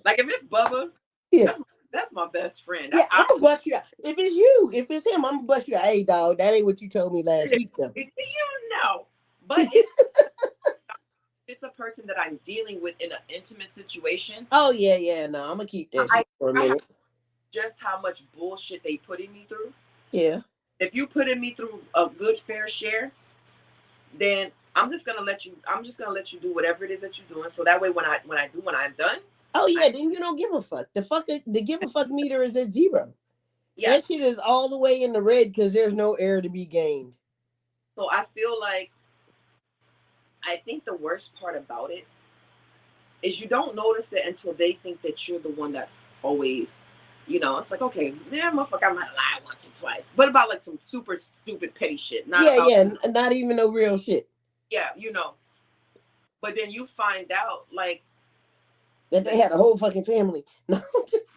like if it's Bubba, Yeah, that's my best friend. yeah, I'm gonna bust you out. If it's you, if it's him, I'm gonna bust you out. Hey, dog, that ain't what you told me last week, though. You know. But if it's a person that I'm dealing with in an intimate situation, Oh yeah, yeah. No, I'm gonna keep that I shit for a I have minute. just how much bullshit they putting me through. Yeah. If you putting me through a good fair share, then I'm just gonna let you do whatever it is that you're doing. So that way when I'm done, Oh I yeah, then you don't give a fuck. The give a fuck meter is at zero. yeah. That shit is all the way in the red because there's no air to be gained. So I feel like I think the worst part about it is you don't notice it until they think that you're the one that's always, it's like, okay, man, motherfucker, I might lie once or twice. But about like some super stupid petty shit. Not Yeah, about yeah, not even no real shit. yeah, But then you find out like That they had a whole fucking family. No, just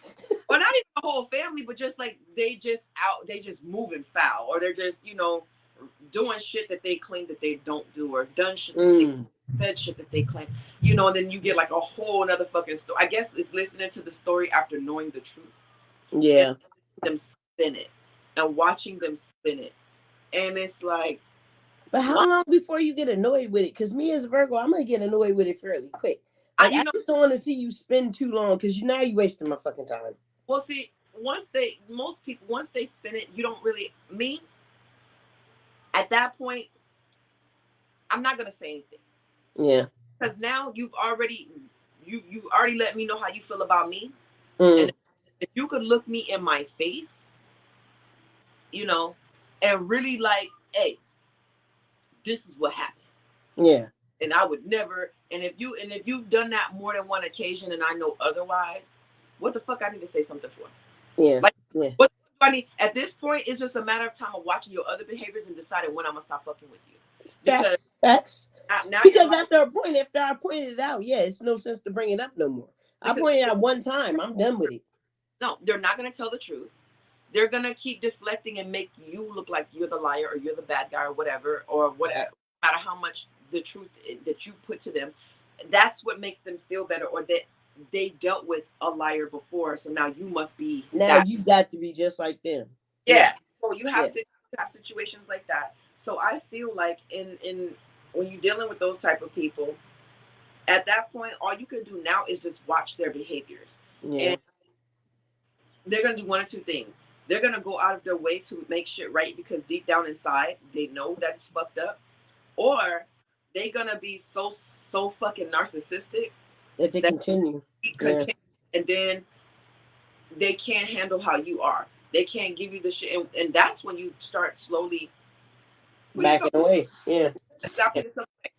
or not even the whole family, but just like they just moving foul, or they're just, doing shit that they claim that they don't do, or done shit that they said shit that they claim, and then you get like a whole another fucking story. I guess it's listening to the story after knowing the truth. And yeah. them spin it and watching them spin it. And it's like, But how what? long before you get annoyed with it? Because me as a Virgo, I'm gonna get annoyed with it fairly quick. I, Like I just don't want to see you spend too long because now you wasting my fucking time. well, see, most people, once they spin it, you don't really, me, at that point, I'm not going to say anything. Yeah. Because now you already let me know how you feel about me. Mm. And if you could look me in my face, and really like, hey, this is what happened. Yeah. And I would never. And if you've done that more than one occasion, and I know otherwise, what the fuck I need to say something for? Yeah. Like, Yeah. what do I need? At this point, it's just a matter of time of watching your other behaviors and deciding when I'm gonna stop fucking with you. Because Facts. now you're Because like, after I pointed it out, yeah, it's no sense to bring it up no more. I because pointed out one time, I'm done with it. no, they're not gonna tell the truth. They're gonna keep deflecting and make you look like you're the liar or you're the bad guy or whatever. No matter how much the truth that you put to them, that's what makes them feel better, or that they dealt with a liar before, so now you must be Now that. you got to be just like them. Yeah. Yeah. So Yeah. you have situations like that. So I feel like in when you're dealing with those type of people, at that point, all you can do now is just watch their behaviors, Yeah. and they're gonna do one or two things. They're gonna go out of their way to make shit right because deep down inside they know that it's fucked up, or they're gonna be so fucking narcissistic If they that continue. he Yeah. continue, and then they can't handle how you are. They can't give you the shit, and that's when you start slowly put yourself Backing away. Yeah. stop putting yourself away.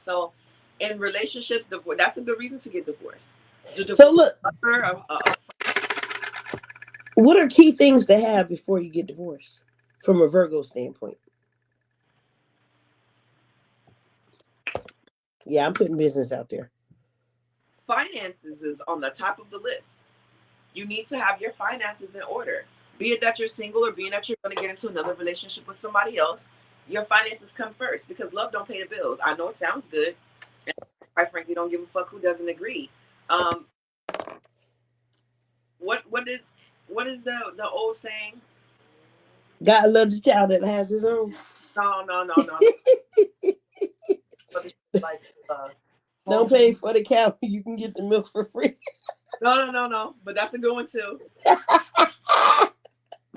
So, in relationships, divorce, that's a good reason to get divorced. The So divorce, look, what are key things to have before you get divorced from a Virgo standpoint? Yeah, I'm putting business out there. finances is on the top of the list. You need to have your finances in order. Be it that you're single or being that you're going to get into another relationship with somebody else, your finances come first because love don't pay the bills. I know it sounds good. And quite frankly, don't give a fuck who doesn't agree. Um, what is the old saying? God loves a child that has his own. No. Like Don't pay for the cow. You can get the milk for free. no. But that's a good one too.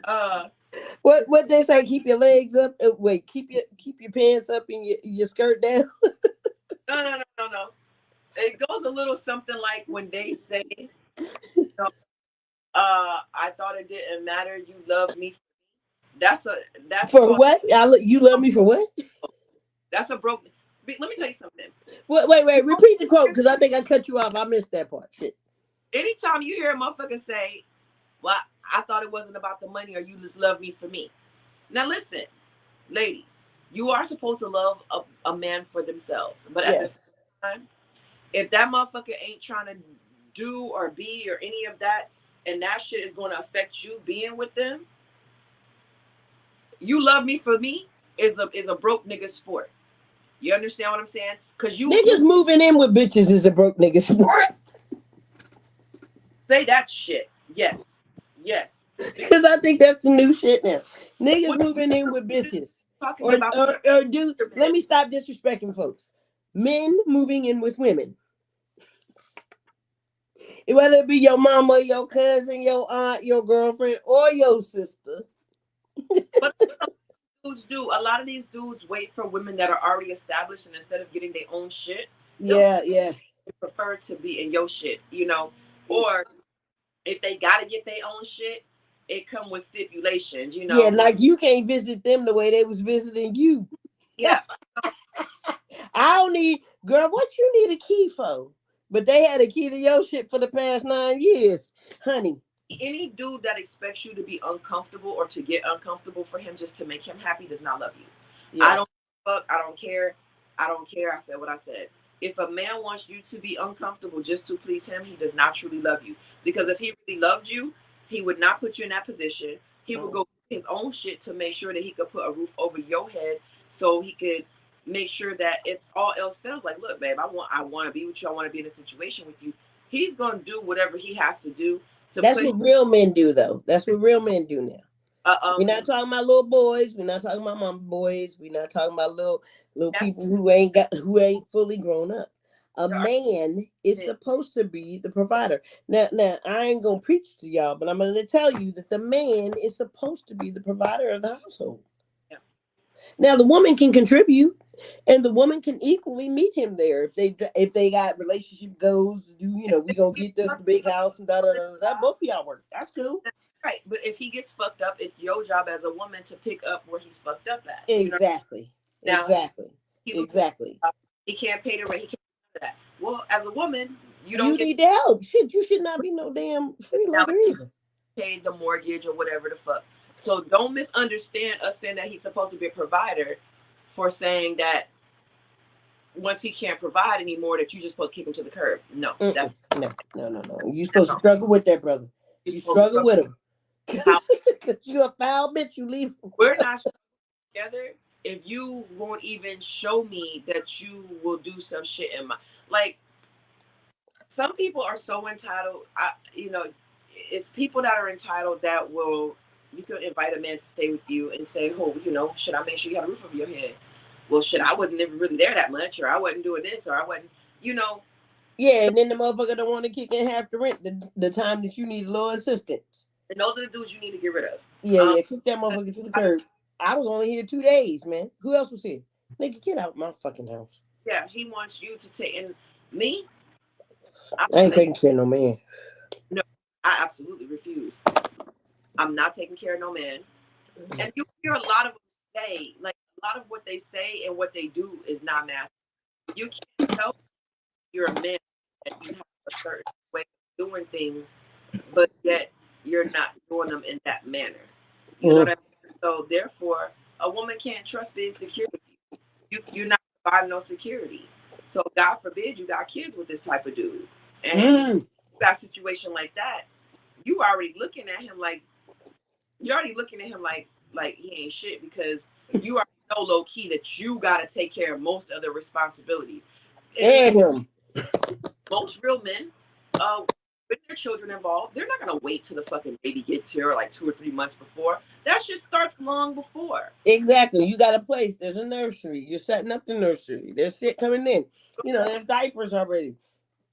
Uh, What they say? Keep your legs up. Wait, keep your pants up and your skirt down. no. It goes a little something like when they say, I thought it didn't matter. You love me. That's a that's For called what? You love me for what? that's a broken. Let me tell you something. Wait. Repeat the quote because I think I cut you off. I missed that part. Shit. Anytime you hear a motherfucker say, "Well, I thought it wasn't about the money," or "You just love me for me." Now listen, ladies, you are supposed to love a man for themselves, but at the Yes. same time, if that motherfucker ain't trying to do or be or any of that, and that shit is going to affect you being with them, you love me for me is a broke nigga sport. You understand what I'm saying? Because you Niggas listen, moving in with bitches is a broke nigga sport. say that shit. Yes, yes. Because Because I think that's the new shit now. Niggas what moving in with you just bitches. talking Or, about or, or do, let men. me stop disrespecting folks. Men moving in with women. Whether it be your mama, your cousin, your aunt, your girlfriend, or your sister. But dudes do. A lot of these dudes wait for women that are already established, and instead of getting their own shit, they'll Yeah, yeah. prefer to be in your shit, you know. Or if they gotta get their own shit, it come with stipulations, you Yeah, know. like you can't visit them the way they was visiting you. Yeah, I don't need, girl, what you need a key for? But they had a key to your shit for the past 9 years. Honey. any dude that expects you to be uncomfortable or to get uncomfortable for him just to make him happy does not love you. I Yes. don't fuck. I don't care. I don't care. I said what I said. If a man wants you to be uncomfortable just to please him, he does not truly love you. Because if he really loved you, he would not put you in that position. He would go his own shit to make sure that he could put a roof over your head, so he could make sure that if all else fails, like, look, babe, I want to be with you. I want to be in a situation with you. He's gonna do whatever he has to do to That's put what real men do, though. That's what real men do now. uh, We're not um talking about little boys. We're not talking about mama boys. We're not talking about little that's people who ain't fully grown up. A there are man is men. supposed to be the provider. Now I ain't gonna preach to y'all, but I'm gonna tell you that the man is supposed to be the provider of the household. Yeah. Now the woman can contribute, and the woman can equally meet him there if they got relationship goals. We gonna get this the big house and da da da da. Both of y'all work. That's cool. Right, but if he gets fucked up, it's your job as a woman to pick up where he's fucked up at. Exactly. Now Exactly. he loses his Exactly. job. He can't pay the rent. He can't do that. Well, as a woman, you don't You get need the help. Shit, you should not be no damn now freeloader either. paid the mortgage or whatever the fuck. So don't misunderstand us saying that he's supposed to be a provider for saying that once he can't provide anymore, that you just supposed to kick him to the curb. No, Mm-mm. that's No, no, no, no. You that's supposed to not. struggle with that, brother. You're You supposed to struggle struggle. with him. How Because you a foul bitch, you leave him. we're not together if you won't even show me that you will do some shit in my like some people are so entitled. It's people that are entitled that will you can invite a man to stay with you and say, oh, should I make sure you have a roof over your head? Well, shit, I wasn't never really there that much, or I wasn't doing this, or I wasn't, you know. Yeah, and then the motherfucker don't want to kick in half the rent the time that you need a little assistance. And those are the dudes you need to get rid of. Yeah, Um, yeah, kick that motherfucker to the curb. I was only here 2 days, man. Who else was here? Nigga, get out my fucking house. yeah, he wants you to take and me. I'm I ain't like, taking care of no man. no, I absolutely refuse. I'm not taking care of no man. And you hear a lot of them say, like a lot of what they say and what they do is not matching. You can't tell you're a man that you have a certain way of doing things, but yet you're not doing them in that manner. You know what I Mm. mean? So therefore, a woman can't trust being secure with you. You're not providing no security. So God forbid you got kids with this type of dude, and you Mm. got a situation like that. You already looking at him like you're already looking at him like he ain't shit because you already know low key that you got to take care of most of the responsibilities. And And him. most real men, with their children involved, they're not gonna wait till the fucking baby gets here like 2 or 3 months before. That shit starts long before. Exactly. You got a place. There's a nursery. You're setting up the nursery. There's shit coming in. There's diapers already.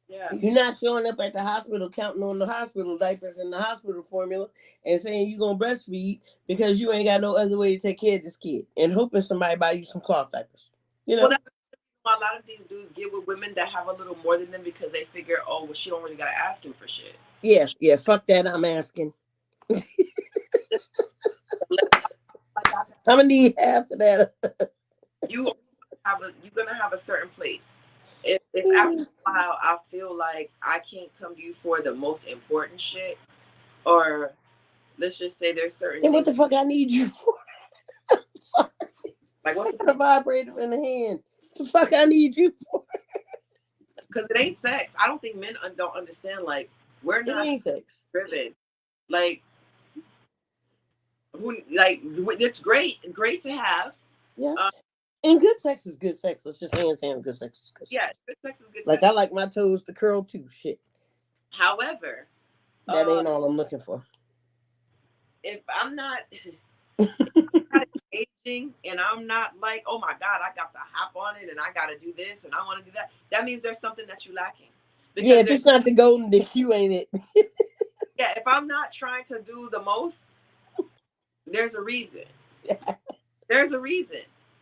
Yeah. You're not showing up at the hospital counting on the hospital diapers and the hospital formula and saying you're gonna breastfeed because you ain't got no other way to take care of this kid and hoping somebody buy you some cloth diapers. You Well, know? that's why a lot of these dudes get with women that have a little more than them because they figure, oh, well, she don't really gotta ask him for shit. Yeah, yeah. Fuck that. I'm asking. I'm gonna need half of that. You you're gonna have a certain place. If after a while I feel like I can't come to you for the most important shit, or let's just say there's certain And what things the fuck I need you for? I'm sorry. like I what's the got a vibrator in the hand. The fuck I need you for? because it ain't sex. I don't think men don't understand like We're It not ain't sex. driven. Like like it's great to have. Um, Yes. And good sex is good sex. Let's just saying good sex is good sex. yeah, good sex is good Like sex. I like my toes to curl too. Shit. However, That ain't all I'm looking for. if I'm not engaging and I'm not like, oh my God, I got to hop on it and I got to do this and I want to do that, that means there's something that you're lacking. Yeah, Because if it's not the golden dick, you ain't it. yeah, if I'm not trying to do the most, there's a reason. There's a reason.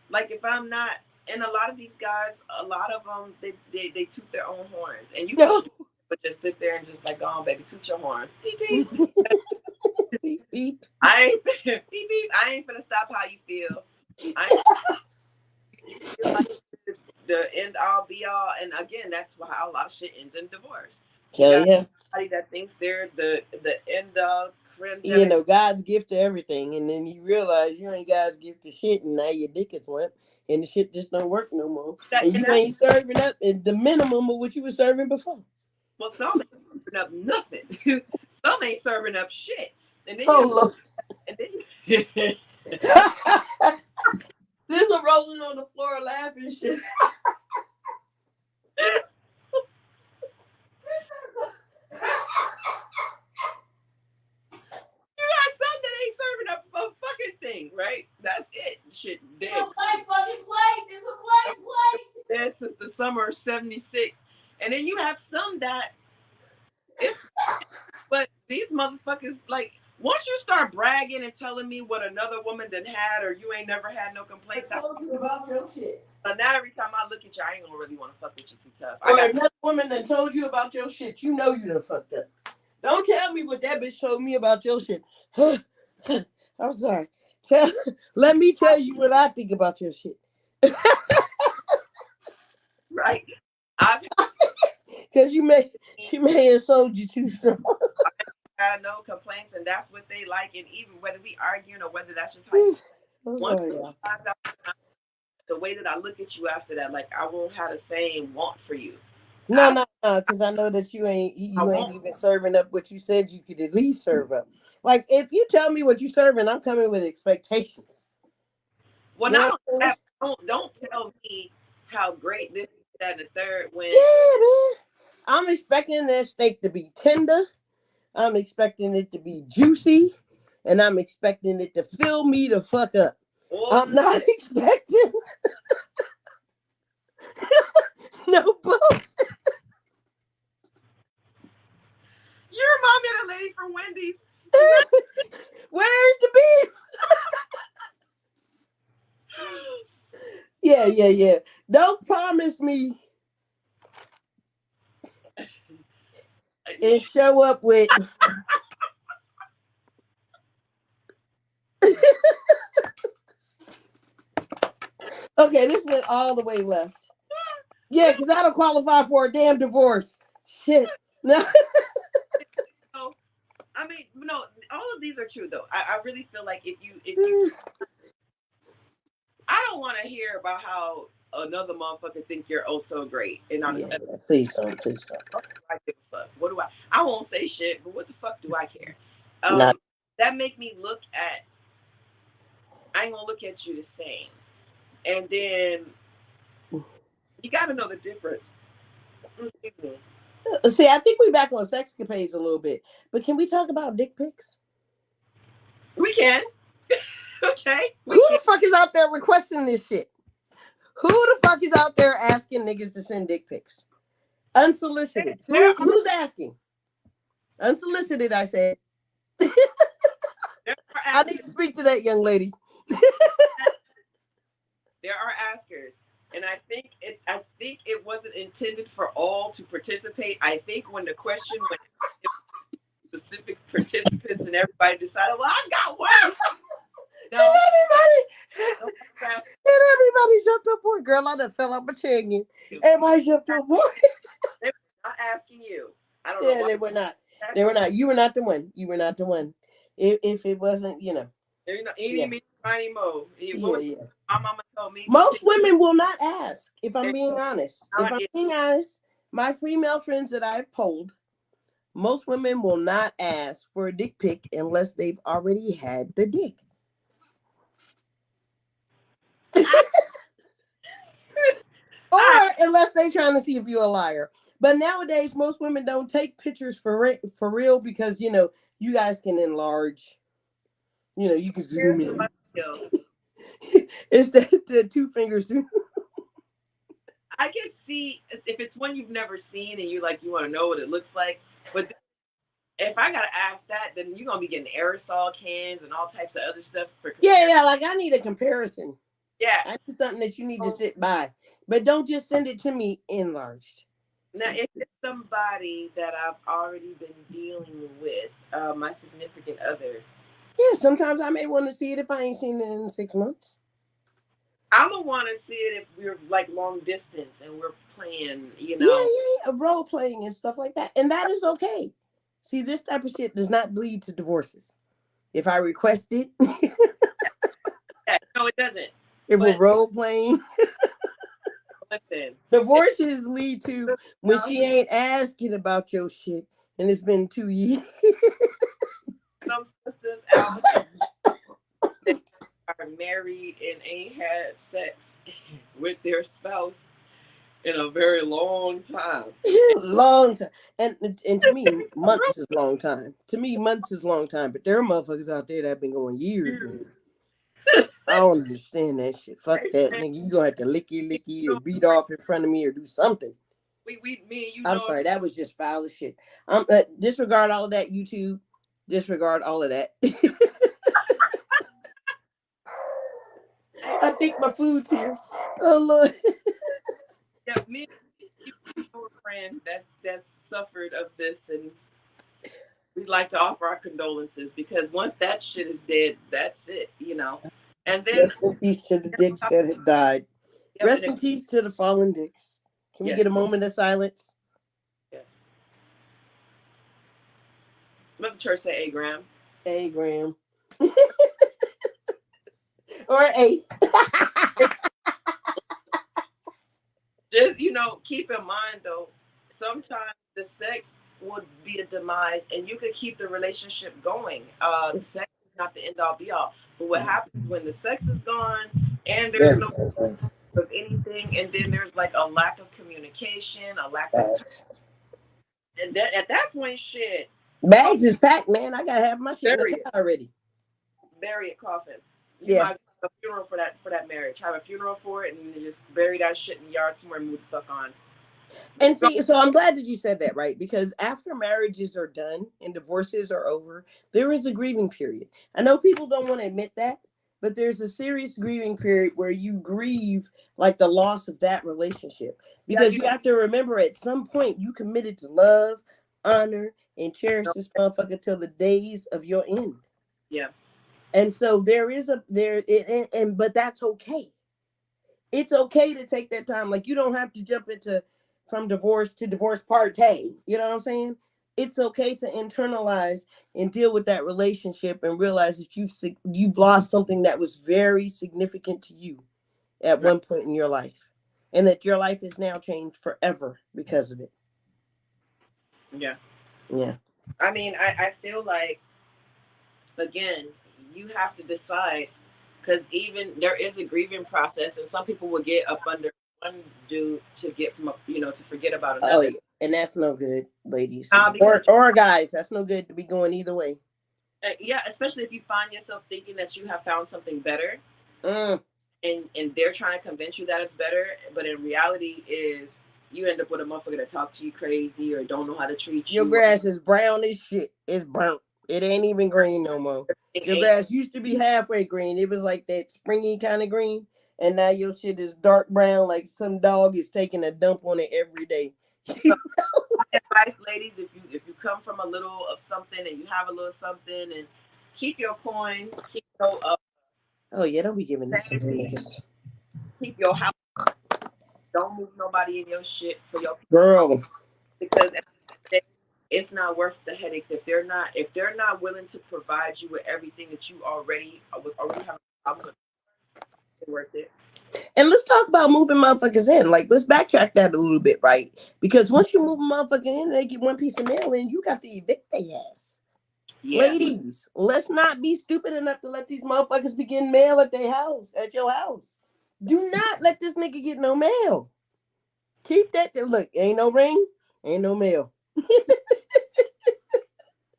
Like if I'm not, and a lot of these guys, a lot of them, they toot their own horns, and you No. can, but just sit there and just like, go on, baby, toot your horn. Beep beep. I ain't beep, beep. I ain't finna stop how you feel. You feel like the end all be all, and again, that's how a lot of shit ends in divorce. You Hell got yeah. somebody that thinks they're the end all creme de You la. know, God's gift to everything, and then you realize you ain't God's gift to shit, and now your dick is limp, and the shit just don't work no more, That, and and you that, ain't serving up at the minimum of what you were serving before. well, some ain't serving up nothing. Some ain't serving up shit, and then you Oh have, Lord. and then you, This are rolling on the floor laughing shit. you got some that ain't serving up a fucking thing, right? That's it. Shit It's dead. a blank fucking plate. It's a blank plate. Dead since the summer of '76, and then you have some that it's. But these motherfuckers, like, once you start bragging and telling me what another woman done had, or you ain't never had no I complaints, told you about your shit. now every time I look at you, I ain't gonna really want to fuck with you too tough. I Or got another woman that told you about your shit, you know you done fucked up. Don't tell me what that bitch told me about your shit. I'm sorry. Let me tell you what I think about your shit. right. I've Because she may have sold you too strong. had no complaints, and that's what they like. And even whether we arguing or whether that's just how you, I'm once sorry, we y'all. find out the way that I look at you after that, like I won't have the same want for you. No, no, no, because I know that you ain't won't. even serving up what you said you could at least serve up. Like if you tell me what you serving, I'm coming with expectations. Well, You know not what only I'm saying? that, don't tell me how great this, that, and the third when. Yeah, man. I'm expecting that steak to be tender. I'm expecting it to be juicy, and I'm expecting it to fill me the fuck up. Oh, I'm not expecting no bull. you remind me of the lady from Wendy's. She's like, Where's the beef? Yeah, yeah, yeah. Don't promise me and show up with. Okay, this went all the way left. Yeah, because I don't qualify for a damn divorce. Shit. No. so, I mean, no, all of these are true though. I really feel like if you, I don't want to hear about how another motherfucker think you're oh so great. And Yeah, yeah. Please don't. Please don't. I give a fuck. What do I? I won't say shit, but what the fuck do I care? Not. That make me look at. I ain't gonna look at you the same. And then you got to know the difference. See, I think we back on sexcapades a little bit, but can we talk about dick pics? We can. Okay. Who the fuck is out there requesting this shit? Who the fuck is out there asking niggas to send dick pics? Unsolicited. Who's asking? Unsolicited, I said. I need to speak to that young lady. There are askers. And I think it wasn't intended for all to participate. I think when the question went specific participants and everybody decided, well, I got one. No, everybody jumped up for it. Girl, I done fell out my chair again. Everybody jumped up for it. They were not asking you. I don't know Yeah, why. they were not. They were not. You were not the one. You were not the one. If it wasn't, you know. Yeah. Yeah. My mama told me. Most women will not ask, if I'm being honest. If I'm being honest, my female friends that I've polled, Most women will not ask for a dick pic unless they've already had the dick. Or I unless they trying to see if you're a liar. But nowadays, most women don't take pictures for real because you guys can enlarge. You can here's zoom in. my deal. It's the two fingers. I can see if it's one you've never seen and you want to know what it looks like. But if I gotta ask that, then you're gonna be getting aerosol cans and all types of other stuff for Yeah, comparison. yeah. Like I need a comparison. Yeah. I need something that you need to So sit by, but don't just send it to me enlarged. now, See? if it's somebody that I've already been dealing with, my significant other, Yeah, sometimes I may want to see it if I ain't seen it in 6 months. I'm gonna want to see it if we're like long distance and we're playing, Yeah, yeah, yeah, role playing and stuff like that, and that is okay. See, this type of shit does not lead to divorces. If I request it, Yeah, no, it doesn't. if we're But role playing, listen, it's divorces lead to when enough. she ain't asking about your shit, and it's been 2 years. Some sisters out that are married and ain't had sex with their spouse in a very long time. Long time, and to me, months is long time. To me, months is long time. But there are motherfuckers out there that have been going years, man. I don't understand that shit. Fuck that, And nigga. You gonna have to licky you licky or know, beat off in front of me or do something. me and you I'm know, sorry, that was just foul as shit. Disregard all of that, YouTube. Disregard all of that. I think my food's here. Oh Lord. yeah, me and you know a friend that's suffered of this, and we'd like to offer our condolences because once that shit is dead, that's it. And then, Rest in peace to the dicks that have died. yep, and Rest in peace to the fallen dicks. Can we yes, get a moment of silence? yes. Let the church say, "A Graham." A Graham. Or Ace. Just keep in mind though, sometimes the sex would be a demise, and you could keep the relationship going. The sex is not the end all be all, but what happens when the sex is gone and there's Very no of anything, and then there's like a lack of communication, a lack of time, bags. and then at that point, shit, Bags is packed, man. I gotta have my shit in the bury car it, already. bury it, coffin. You Yeah. might as well have a funeral for that marriage. Have a funeral for it, and you just bury that shit in the yard somewhere and move the fuck on. And So, see, so I'm glad that you said that, right? Because after marriages are done and divorces are over, there is a grieving period. I know people don't want to admit that, but there's a serious grieving period where you grieve like the loss of that relationship. yeah, Because you have to remember at some point you committed to love, honor, and cherish know, this motherfucker till the days of your end. yeah, And so there is a there and but that's okay. It's okay to take that time. Like you don't have to jump into from divorce to divorce partay. You know what I'm saying? It's okay to internalize and deal with that relationship and realize that you've lost something that was very significant to you at right, one point in your life, and that your life is now changed forever because of it. yeah. Yeah. I mean, I feel like again, you have to decide because even there is a grieving process, and some people will get up under one dude to get from to forget about Oh another. yeah. And that's no good, ladies Because or guys. That's no good to be going either way. yeah, especially if you find yourself thinking that you have found something better, Mm. and they're trying to convince you that it's better, but in reality is you end up with a motherfucker that talks to you crazy or don't know how to treat Your you. grass is brown as shit. It's burnt. It ain't even green no more. Everything Your ain't grass used to be halfway green. It was like that springy kind of green. And now your shit is dark brown like some dog is taking a dump on it every day. so. Advice, ladies, if you come from a little of something and you have a little something, and keep your coin, keep your Oh yeah, don't be giving this to the sanity, niggas. keep your house. Don't move nobody in your shit for your Girl. because at the end of the day, it's not worth the headaches if they're not willing to provide you with everything that you already have a problem with. It's worth it. And let's talk about moving motherfuckers in. Like, let's backtrack that a little bit, right? Because once you move a motherfucker in and they get one piece of mail in, you got to evict their ass. Yeah. Ladies, let's not be stupid enough to let these motherfuckers begin mail at their house, at your house. Do not let this nigga get no mail. Keep that. Look, ain't no ring, ain't no mail.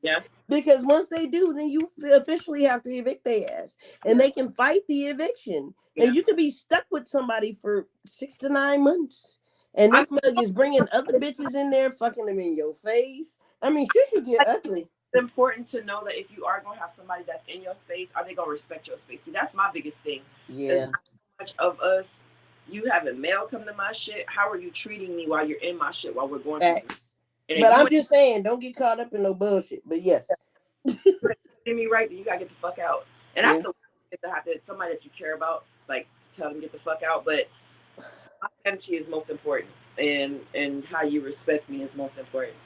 Yeah. Because once they do, then you officially have to evict their ass. And Yeah. they can fight the eviction. And Yeah. you can be stuck with somebody for 6 to 9 months. And I this mug is bringing other bitches in there, fucking them in your face. I mean, shit could get like ugly. it's important to know that if you are gonna have somebody that's in your space, are they gonna respect your space? See, that's my biggest thing. There's Yeah. not so much of us. You having mail come to my shit. How are you treating me while you're in my shit while we're going through some? Facts. And if But you I'm ain't just saying, don't get caught up in no bullshit. But yes. treating me right, then you gotta get the fuck out. And that's Yeah. the to have to somebody that you care about, like tell them get the fuck out. But my energy is most important, and how you respect me is most important.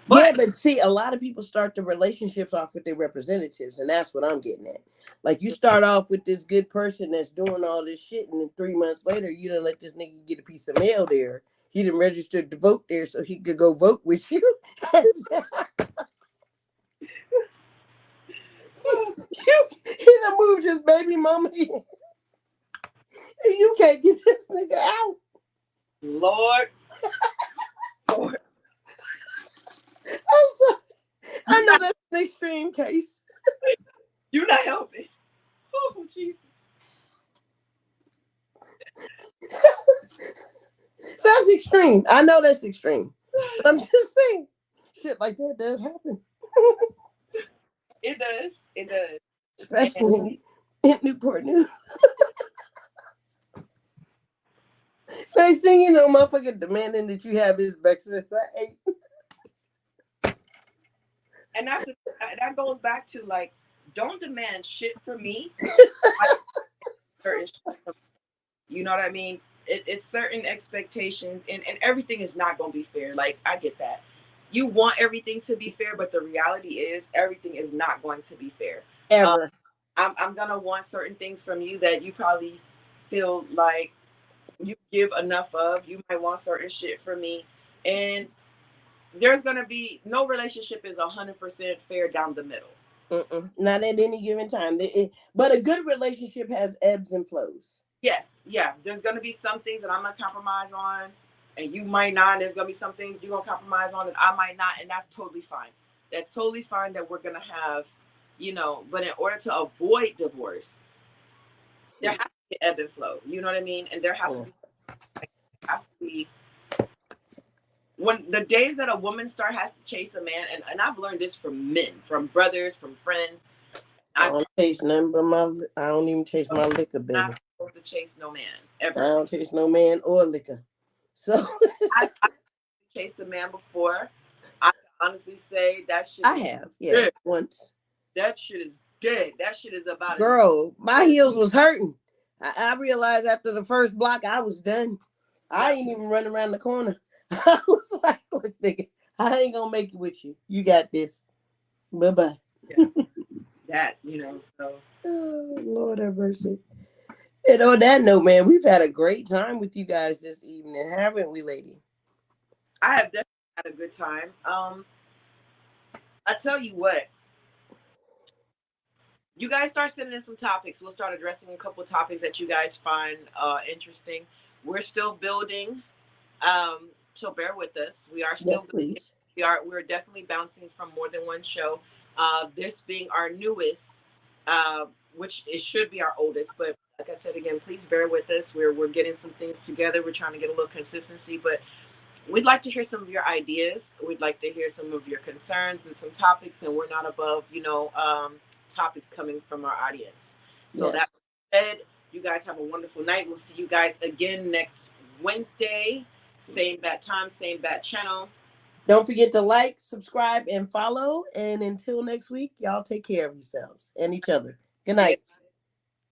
Yeah, But but see, a lot of people start the relationships off with their representatives, and that's what I'm getting at. Like, you start off with this good person that's doing all this shit, and then 3 months later, you done let this nigga get a piece of mail there. He done registered to vote there so he could go vote with you. He done moved his baby mama in, and you can't get this nigga out. Lord, Lord, I'm sorry. I you know not that's an extreme case. you not helping. Oh Jesus. That's extreme. I know that's extreme. But I'm just saying, shit like that does happen. It does. It does. And Especially in Newport News. Next thing you know, motherfucker demanding that you have his breakfast at 8. that's that goes back to like, don't demand shit from me. I certain shit from you know what I mean? It's certain expectations, and everything is not going to be fair. Like, I get that. You want everything to be fair, but the reality is everything is not going to be fair. Um, Ever. I'm going to want certain things from you that you probably feel like you give enough of. You might want certain shit from me. And there's going to be no relationship is 100% fair down the middle. Mm-mm. Not at any given time. But a good relationship has ebbs and flows. Yes, yeah. There's gonna be some things that I'm gonna compromise on, and you might not. There's gonna be some things you're gonna compromise on that I might not, and that's totally fine. That's totally fine that we're gonna have, But in order to avoid divorce, there has to be ebb and flow. You know what I mean? And there has to Mm. be, has to be when the days that a woman start has to chase a man, and I've learned this from men, from brothers, from friends. I I'm don't taste nothing but my. I don't even taste my liquor, baby. not supposed to chase no man I ever. don't taste no man or liquor. So I chased a man before. I can honestly say that shit I is have, yeah, dead. once. That shit is dead. That shit is about as Girl, my heels was hurting. I realized after the first block I was done. I yeah, ain't even running around the corner. I was like, look, nigga, I ain't gonna make it with you. You got this. Bye bye. yeah, that So Oh, Lord have mercy. And on that note, man, we've had a great time with you guys this evening, haven't we, lady? I have definitely had a good time. I tell you what, you guys start sending in some topics. We'll start addressing a couple of topics that you guys find interesting. We're still building, so bear with us. We are still Yes, please. we're definitely bouncing from more than one show. This being our newest, uh, which it should be our oldest, but like I said again, please bear with us. We're getting some things together. We're trying to get a little consistency, but we'd like to hear some of your ideas. We'd like to hear some of your concerns and some topics, and we're not above, topics coming from our audience. So that Yes. said, you guys have a wonderful night. We'll see you guys again next Wednesday. Same bat time, same bat channel. Don't forget to like, subscribe, and follow. And until next week, y'all take care of yourselves and each other. Good Yeah. night.